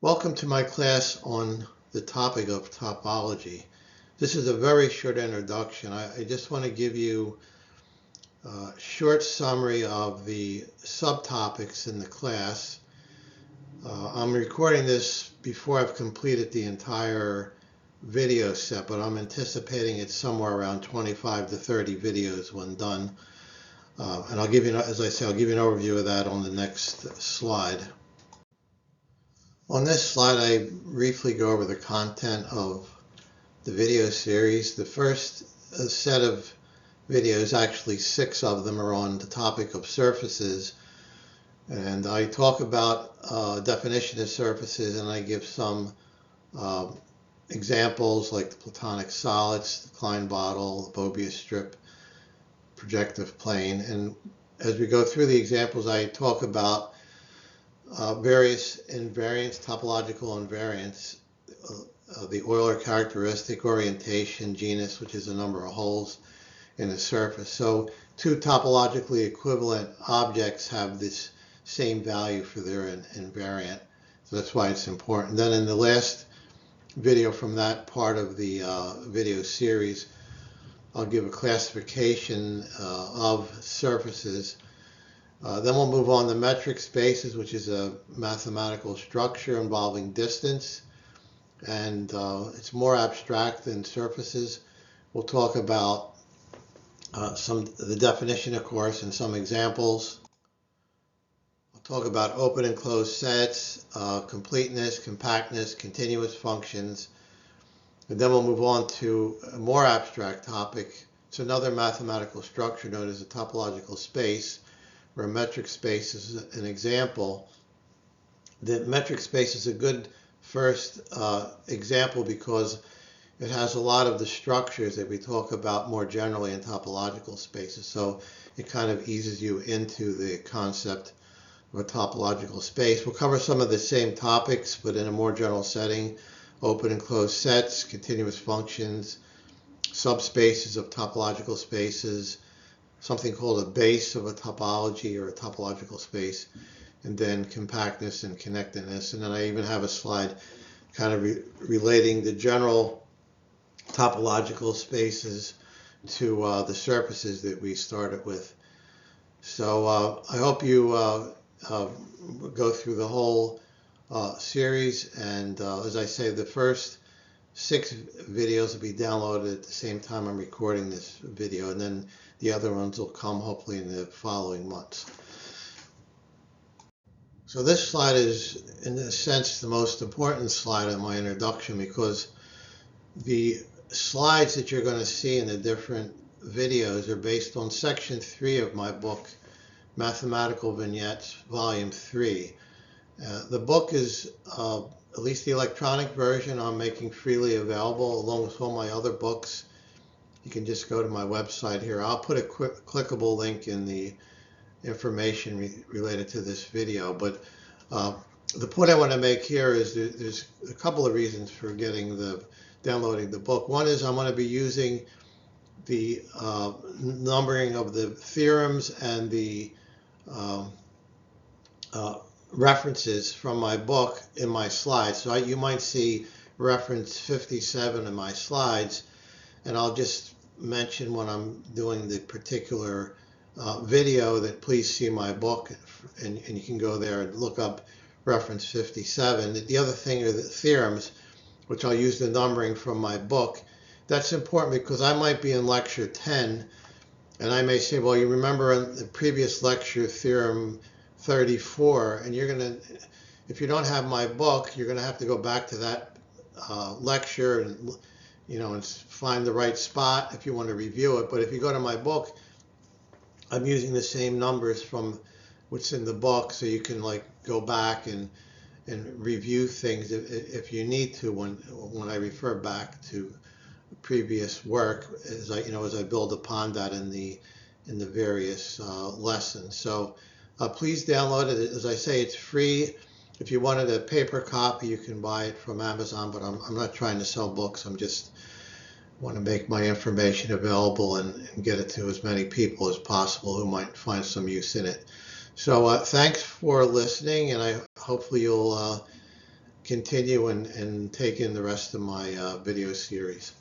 Welcome to my class on the topic of topology. This is a very short introduction. I just want to give you a short summary of the subtopics in the class. I'm recording this before I've completed the entire video set, but I'm anticipating it's somewhere around 25 to 30 videos when done. And I'll give you, as I say, I'll give you an overview of that on the next slide. On this slide, I briefly go over the content of the video series. The first set of videos, actually 6 of them, are on the topic of surfaces. And I talk about definition of surfaces, and I give some examples like the platonic solids, the Klein bottle, the Mobius strip, projective plane. And as we go through the examples, I talk about various invariants, topological invariants, the Euler characteristic, orientation, genus, which is the number of holes in a surface. So two topologically equivalent objects have this same value for their invariant. So that's why it's important. Then in the last video from that part of the video series, I'll give a classification of surfaces. Then we'll move on to metric spaces, which is a mathematical structure involving distance, and it's more abstract than surfaces. We'll talk about the definition, of course, and some examples. We'll talk about open and closed sets, completeness, compactness, continuous functions, and then we'll move on to a more abstract topic. It's another mathematical structure known as a topological space, where a metric space is an example. The metric space is a good first example because it has a lot of the structures that we talk about more generally in topological spaces. So it kind of eases you into the concept of a topological space. We'll cover some of the same topics, but in a more general setting: open and closed sets, continuous functions, subspaces of topological spaces, something called a base of a topology or a topological space, and then compactness and connectedness. And then I even have a slide kind of relating the general topological spaces to the surfaces that we started with. So I hope you go through the whole series, and as I say, the first 6 videos will be downloaded at the same time I'm recording this video, and then the other ones will come hopefully in the following months. So this slide is, in a sense, the most important slide in my introduction, because the slides that you're going to see in the different videos are based on section 3 of my book, Mathematical Vignettes, Volume 3. The book is, at least the electronic version, I'm making freely available along with all my other books. You can just go to my website here. I'll put a clickable link in the information related to this video. But the point I want to make here is there's a couple of reasons for downloading the book. One is I'm going to be using the numbering of the theorems and the references from my book in my slides. So you might see reference 57 in my slides, and I'll just mention when I'm doing the particular video that please see my book, and you can go there and look up reference 57. The other thing are the theorems, which I'll use the numbering from my book. That's important because I might be in lecture 10, and I may say, well, you remember in the previous lecture theorem 34, and you're going to, if you don't have my book, you're going to have to go back to that lecture and and find the right spot if you want to review it. But if you go to my book, I'm using the same numbers from what's in the book, so you can go back and review things if you need to when I refer back to previous work as I build upon that in the various lessons. So please download it. As I say, it's free. If you wanted a paper copy, you can buy it from Amazon, but I'm not trying to sell books. I'm just want to make my information available and get it to as many people as possible who might find some use in it. So thanks for listening, and hopefully you'll continue and take in the rest of my video series.